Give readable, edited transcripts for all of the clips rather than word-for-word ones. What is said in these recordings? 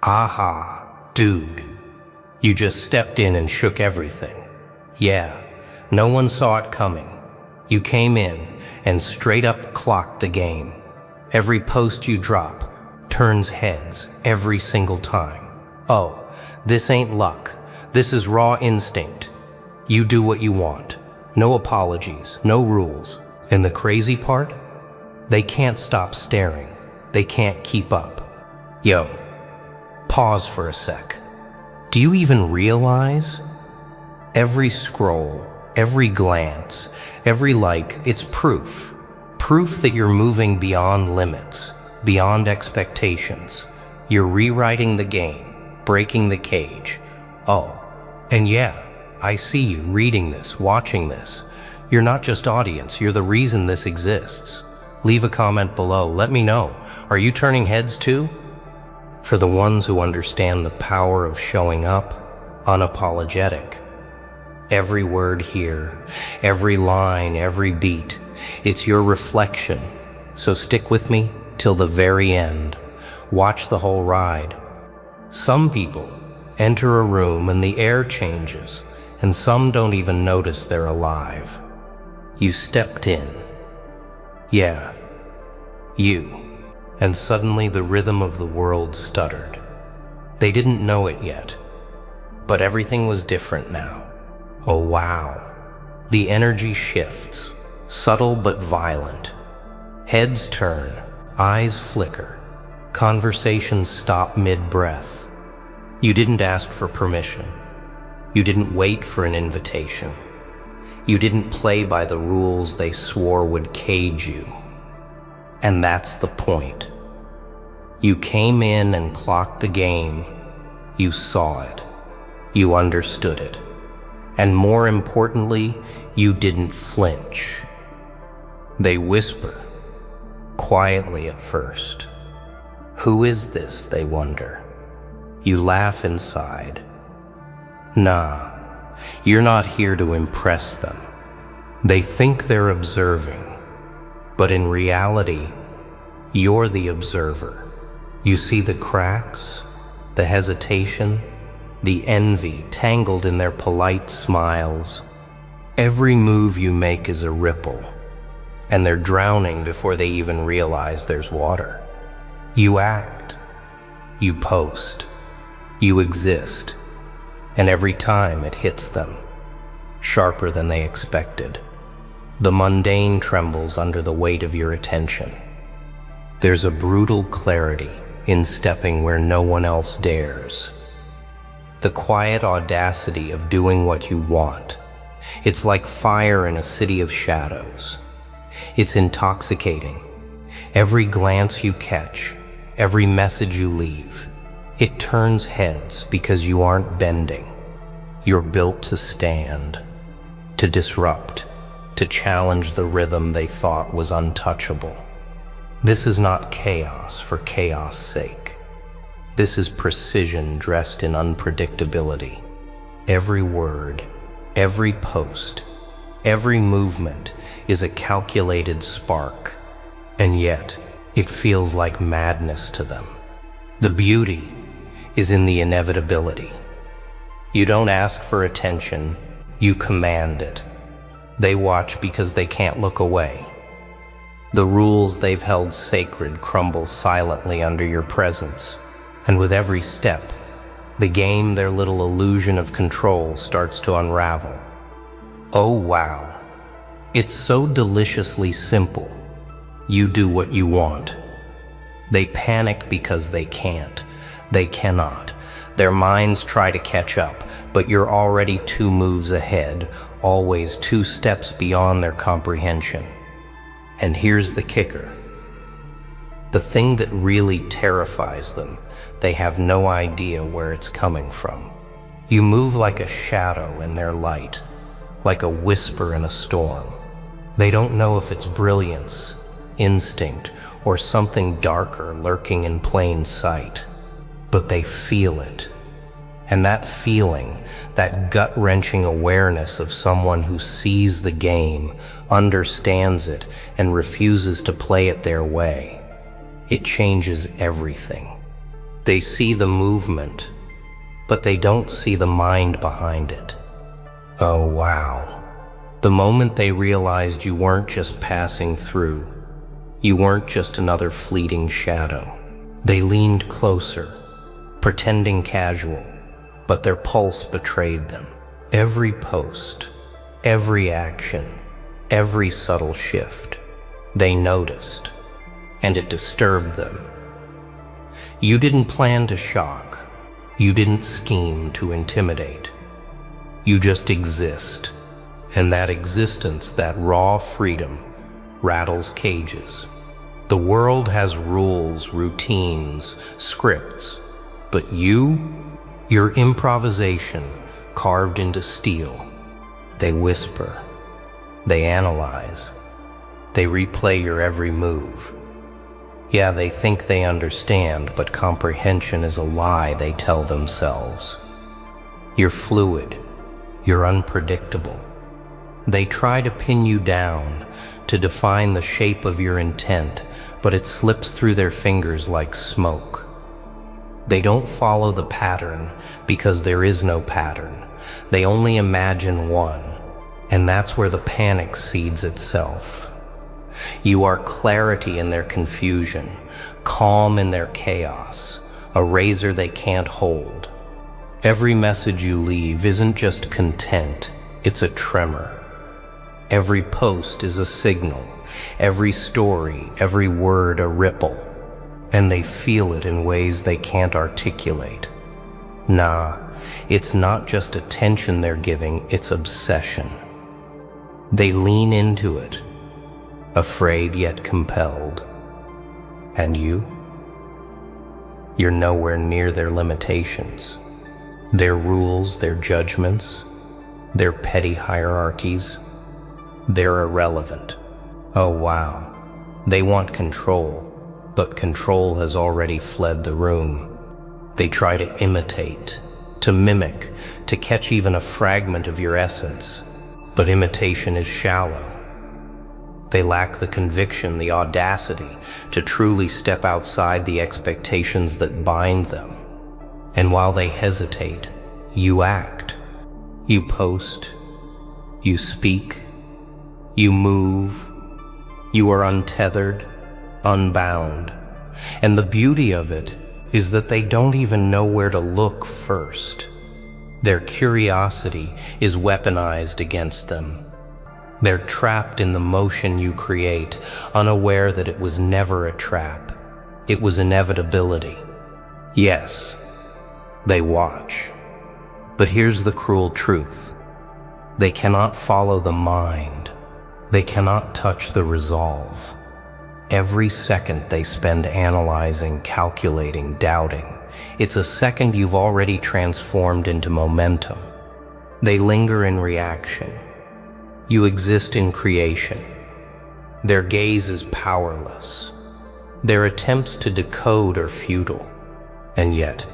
Aha, dude. You just stepped in and shook everything. Yeah, no one saw it coming. You came in and straight up clocked the game. Every post you drop turns heads every single time. Oh, this ain't luck. This is raw instinct. You do what you want. No apologies, no rules. And the crazy part? They can't stop staring. They can't keep up. Yo, pause for a sec. Do you even realize? Every scroll, every glance, every like, it's proof. Proof that you're moving beyond limits, beyond expectations. You're rewriting the game, breaking the cage. Oh, and yeah, I see you reading this, watching this. You're not just audience, you're the reason this exists. Leave a comment below, let me know. Are you turning heads too? For the ones who understand the power of showing up, unapologetic. Every word here, every line, every beat, it's your reflection. So stick with me till the very end. Watch the whole ride. Some people enter a room and the air changes, and some don't even notice they're alive. You stepped in. Yeah, you. And suddenly the rhythm of the world stuttered. They didn't know it yet, but everything was different now. Oh wow. The energy shifts, subtle but violent. Heads turn, eyes flicker, conversations stop mid-breath. You didn't ask for permission. You didn't wait for an invitation. You didn't play by the rules they swore would cage you. And that's the point. You came in and clocked the game. You saw it. You understood it. And more importantly, you didn't flinch. They whisper, quietly at first. Who is this, they wonder. You laugh inside. Nah, you're not here to impress them. They think they're observing. But in reality, you're the observer. You see the cracks, the hesitation, the envy tangled in their polite smiles. Every move you make is a ripple, and they're drowning before they even realize there's water. You act, you post, you exist, and every time it hits them, sharper than they expected. The mundane trembles under the weight of your attention. There's a brutal clarity in stepping where no one else dares. The quiet audacity of doing what you want. It's like fire in a city of shadows. It's intoxicating. Every glance you catch, every message you leave, it turns heads because you aren't bending. You're built to stand, to disrupt, to challenge the rhythm they thought was untouchable. This is not chaos for chaos' sake. This is precision dressed in unpredictability. Every word, every post, every movement is a calculated spark, and yet it feels like madness to them. The beauty is in the inevitability. You don't ask for attention, you command it. They watch because they can't look away. The rules they've held sacred crumble silently under your presence, and with every step, the game, their little illusion of control, starts to unravel. Oh wow, it's so deliciously simple. You do what you want. They panic because they can't. They cannot. Their minds try to catch up, but you're already 2 moves ahead, always 2 steps beyond their comprehension. And here's the kicker. The thing that really terrifies them, they have no idea where it's coming from. You move like a shadow in their light, like a whisper in a storm. They don't know if it's brilliance, instinct, or something darker lurking in plain sight. But they feel it. And that feeling, that gut-wrenching awareness of someone who sees the game, understands it, and refuses to play it their way, it changes everything. They see the movement, but they don't see the mind behind it. Oh wow. The moment they realized you weren't just passing through, you weren't just another fleeting shadow. They leaned closer, pretending casual, but their pulse betrayed them. Every post, every action, every subtle shift, they noticed, and it disturbed them. You didn't plan to shock. You didn't scheme to intimidate. You just exist, and that existence, that raw freedom, rattles cages. The world has rules, routines, scripts, but your improvisation carved into steel. They whisper, they analyze, they replay your every move. Yeah, they think they understand, but comprehension is a lie they tell themselves. You're fluid, you're unpredictable. They try to pin you down, to define the shape of your intent, but it slips through their fingers like smoke. They don't follow the pattern because there is no pattern. They only imagine one, and that's where the panic seeds itself. You are clarity in their confusion, calm in their chaos, a razor they can't hold. Every message you leave isn't just content, it's a tremor. Every post is a signal, every story, every word a ripple, and they feel it in ways they can't articulate. Nah, it's not just attention they're giving, it's obsession. They lean into it, afraid yet compelled. And you're nowhere near their limitations, their rules, their judgments, their petty hierarchies. They're irrelevant. Oh wow, they want control, but control has already fled the room. They try to imitate, to mimic, to catch even a fragment of your essence, but imitation is shallow. They lack the conviction, the audacity to truly step outside the expectations that bind them. And while they hesitate, you act. You post, you speak, you move, you are untethered, unbound. And the beauty of it is that they don't even know where to look first. Their curiosity is weaponized against them. They're trapped in the motion you create, unaware that it was never a trap. It was inevitability. Yes, they watch. But here's the cruel truth. They cannot follow the mind. They cannot touch the resolve. Every second they spend analyzing, calculating, doubting. It's a second you've already transformed into momentum. They linger in reaction. You exist in creation. Their gaze is powerless. Their attempts to decode are futile. And yet,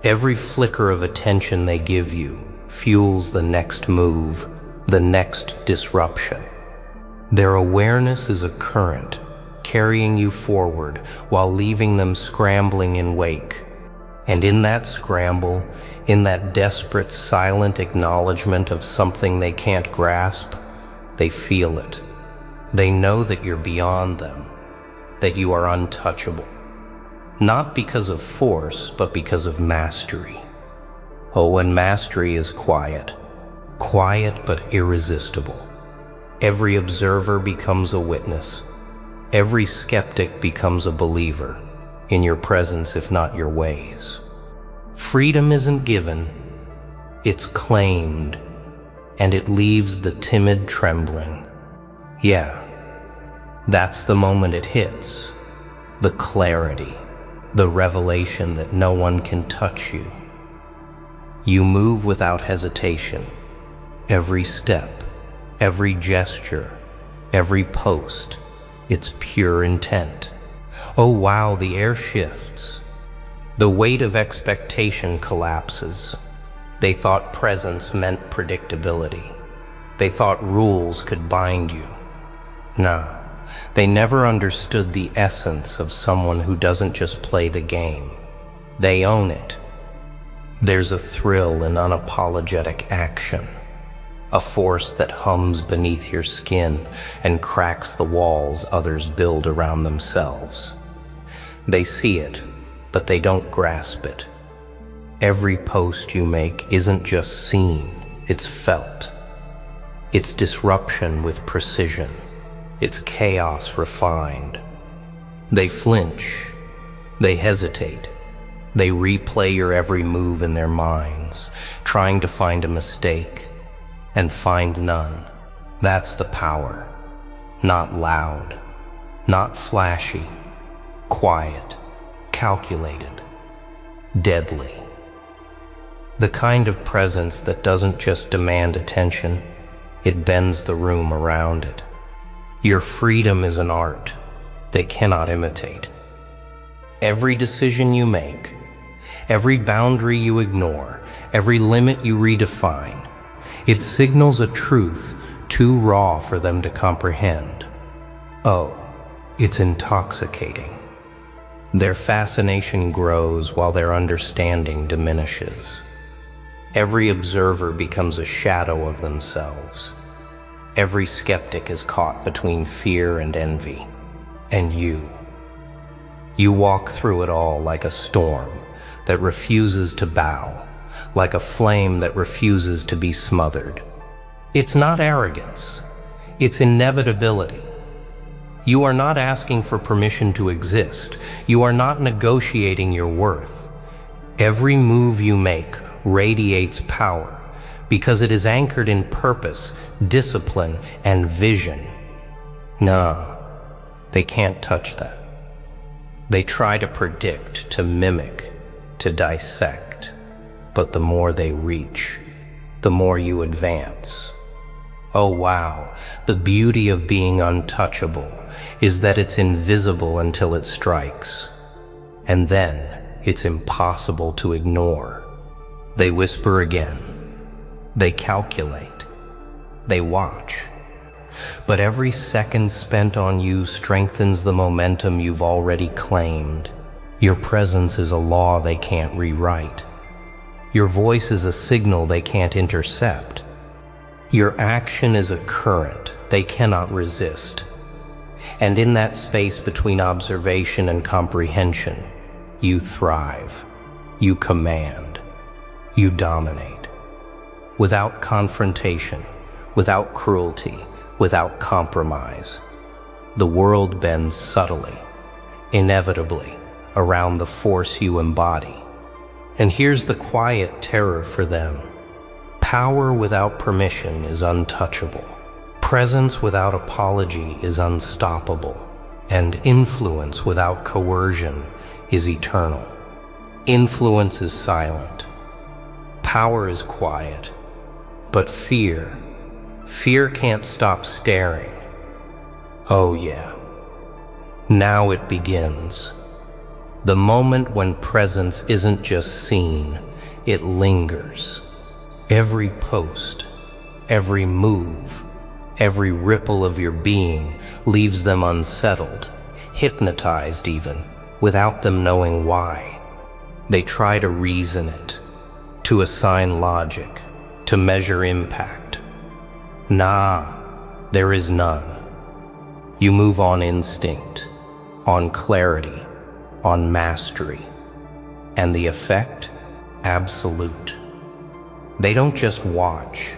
every flicker of attention they give you fuels the next move, the next disruption. Their awareness is a current, carrying you forward while leaving them scrambling in wake. And in that scramble, in that desperate, silent acknowledgement of something they can't grasp, they feel it. They know that you're beyond them, that you are untouchable. Not because of force, but because of mastery. Oh, and mastery is quiet. Quiet but irresistible. Every observer becomes a witness. Every skeptic becomes a believer in your presence, if not your ways. Freedom isn't given, it's claimed, and it leaves the timid trembling. Yeah, that's the moment it hits. The clarity, the revelation that no one can touch you. You move without hesitation. Every step, every gesture, every post, it's pure intent. Oh wow, the air shifts. The weight of expectation collapses. They thought presence meant predictability. They thought rules could bind you. Nah, they never understood the essence of someone who doesn't just play the game. They own it. There's a thrill in unapologetic action, a force that hums beneath your skin and cracks the walls others build around themselves. They see it, but they don't grasp it. Every post you make isn't just seen, it's felt. It's disruption with precision. It's chaos refined. They flinch. They hesitate. They replay your every move in their minds, trying to find a mistake, and find none. That's the power. Not loud, not flashy, quiet, calculated, deadly. The kind of presence that doesn't just demand attention, it bends the room around it. Your freedom is an art they cannot imitate. Every decision you make, every boundary you ignore, every limit you redefine, it signals a truth too raw for them to comprehend. Oh, it's intoxicating. Their fascination grows while their understanding diminishes. Every observer becomes a shadow of themselves. Every skeptic is caught between fear and envy. And you walk through it all like a storm that refuses to bow, like a flame that refuses to be smothered. It's not arrogance, it's inevitability. You are not asking for permission to exist. You are not negotiating your worth. Every move you make radiates power because it is anchored in purpose, discipline, and vision. Nah, they can't touch that. They try to predict, to mimic, to dissect. But the more they reach, the more you advance. Oh wow, the beauty of being untouchable is that it's invisible until it strikes. And then it's impossible to ignore. They whisper again. They calculate. They watch. But every second spent on you strengthens the momentum you've already claimed. Your presence is a law they can't rewrite. Your voice is a signal they can't intercept. Your action is a current they cannot resist. And in that space between observation and comprehension, you thrive. You command. You dominate. Without confrontation, without cruelty, without compromise. The world bends subtly, inevitably, around the force you embody. And here's the quiet terror for them. Power without permission is untouchable. Presence without apology is unstoppable. And influence without coercion is eternal. Influence is silent. Power is quiet. But fear can't stop staring. Oh yeah. Now it begins. The moment when presence isn't just seen, it lingers. Every post, every move, every ripple of your being leaves them unsettled, hypnotized even, without them knowing why. They try to reason it, to assign logic, to measure impact. Nah, there is none. You move on instinct, on clarity, on mastery. And the effect? Absolute. They don't just watch,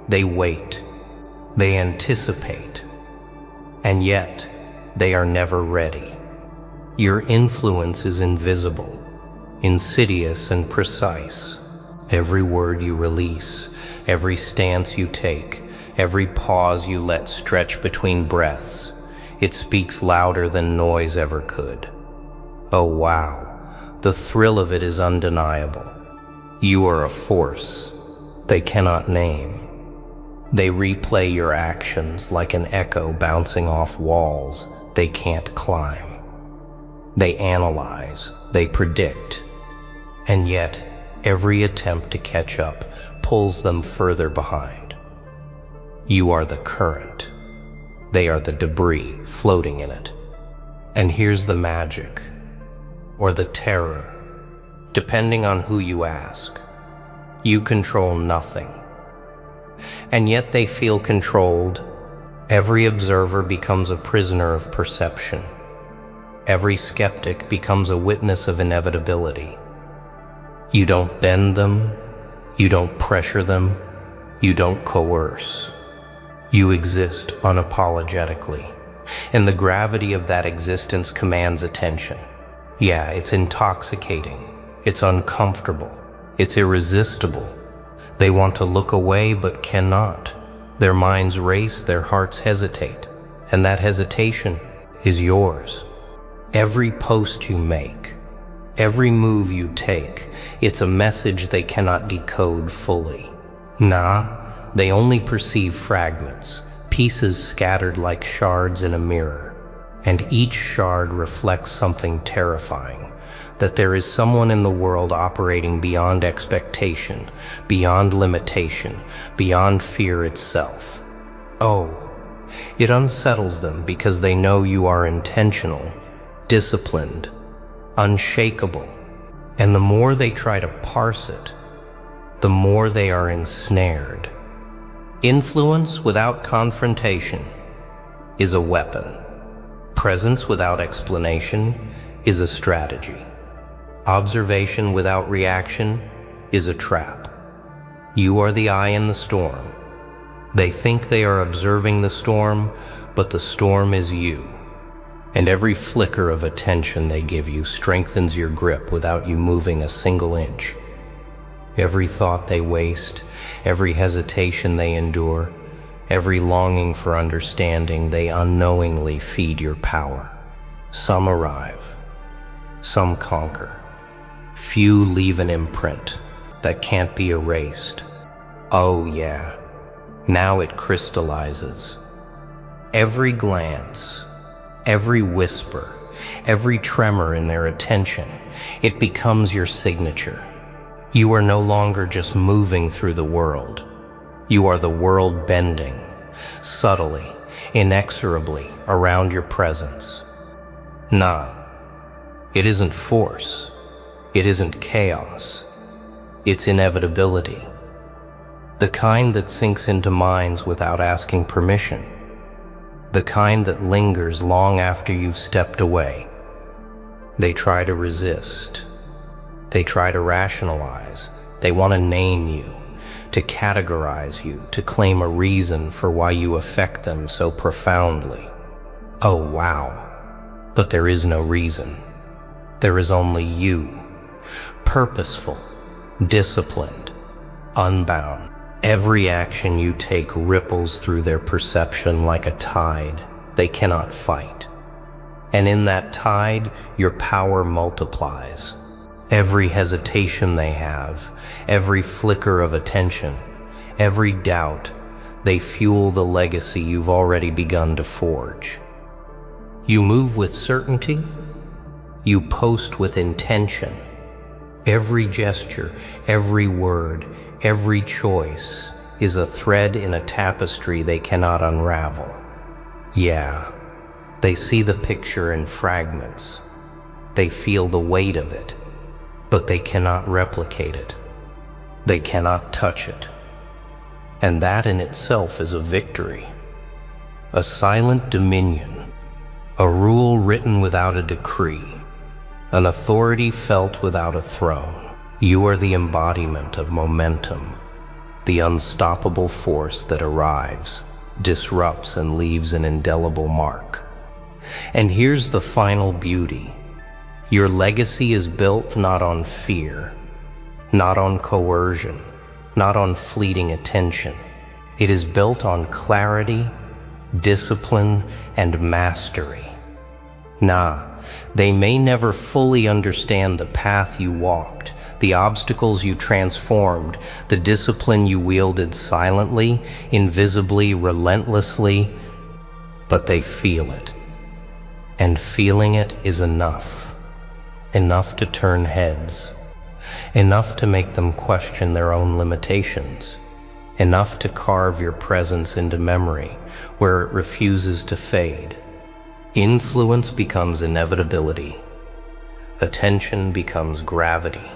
they wait, they anticipate, and yet they are never ready. Your influence is invisible, insidious and precise. Every word you release, every stance you take, every pause you let stretch between breaths, it speaks louder than noise ever could. Oh wow, the thrill of it is undeniable. You are a force they cannot name. They replay your actions like an echo bouncing off walls they can't climb. They analyze, they predict, and yet every attempt to catch up pulls them further behind. You are the current. They are the debris floating in it. And here's the magic, or the terror. Depending on who you ask, you control nothing. And yet they feel controlled. Every observer becomes a prisoner of perception. Every skeptic becomes a witness of inevitability. You don't bend them, you don't pressure them, you don't coerce. You exist unapologetically, and the gravity of that existence commands attention. Yeah, it's intoxicating, it's uncomfortable, it's irresistible. They want to look away but cannot. Their minds race, their hearts hesitate, and that hesitation is yours. Every post you make, every move you take, it's a message they cannot decode fully. They only perceive fragments, pieces scattered like shards in a mirror. And each shard reflects something terrifying, that there is someone in the world operating beyond expectation, beyond limitation, beyond fear itself. Oh, it unsettles them because they know you are intentional, disciplined, unshakable. And the more they try to parse it, the more they are ensnared. Influence without confrontation is a weapon. Presence without explanation is a strategy. Observation without reaction is a trap. You are the eye in the storm. They think they are observing the storm, but the storm is you. And every flicker of attention they give you strengthens your grip without you moving a single inch. Every thought they waste, every hesitation they endure, every longing for understanding, they unknowingly feed your power. Some arrive, some conquer. Few leave an imprint that can't be erased. Oh yeah, now it crystallizes. Every glance, every whisper, every tremor in their attention, it becomes your signature. You are no longer just moving through the world. You are the world bending, subtly, inexorably around your presence. It isn't force. It isn't chaos. It's inevitability. The kind that sinks into minds without asking permission. The kind that lingers long after you've stepped away. They try to resist. They try to rationalize. They want to name you, to categorize you, to claim a reason for why you affect them so profoundly. Oh wow, but there is no reason. There is only you, purposeful, disciplined, unbound. Every action you take ripples through their perception like a tide they cannot fight. And in that tide, your power multiplies. Every hesitation they have, every flicker of attention, every doubt, they fuel the legacy you've already begun to forge. You move with certainty, you post with intention. Every gesture, every word, every choice is a thread in a tapestry they cannot unravel. Yeah, they see the picture in fragments. They feel the weight of it. But they cannot replicate it. They cannot touch it. And that in itself is a victory. A silent dominion, a rule written without a decree, an authority felt without a throne. You are the embodiment of momentum, the unstoppable force that arrives, disrupts, and leaves an indelible mark. And here's the final beauty. Your legacy is built not on fear, not on coercion, not on fleeting attention. It is built on clarity, discipline, and mastery. They may never fully understand the path you walked, the obstacles you transformed, the discipline you wielded silently, invisibly, relentlessly, but they feel it. And feeling it is enough. Enough to turn heads, enough to make them question their own limitations, enough to carve your presence into memory where it refuses to fade. Influence becomes inevitability. Attention becomes gravity.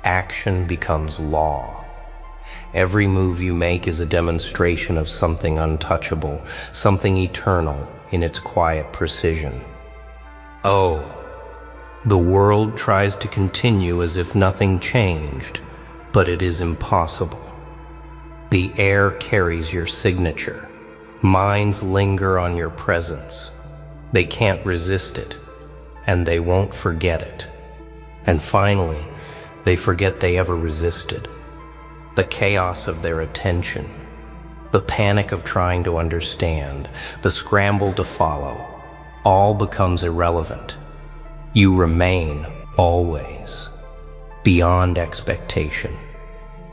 action becomes law. Every move you make is a demonstration of something untouchable, something eternal in its quiet precision. Oh, the world tries to continue as if nothing changed, but it is impossible. The air carries your signature. Minds linger on your presence. They can't resist it, and they won't forget it. And finally, they forget they ever resisted. The chaos of their attention, the panic of trying to understand, the scramble to follow, all becomes irrelevant. You remain always beyond expectation,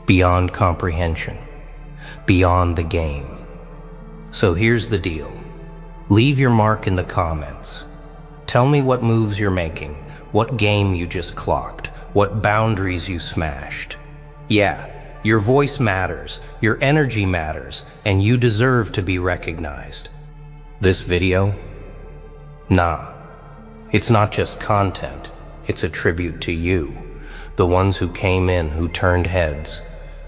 beyond comprehension, beyond the game. So here's the deal. Leave your mark in the comments. Tell me what moves you're making, what game you just clocked, what boundaries you smashed. Yeah, your voice matters, your energy matters, and you deserve to be recognized. This video? Nah, it's not just content, it's a tribute to you, the ones who came in, who turned heads,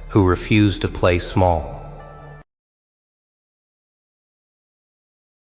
who refused to play small,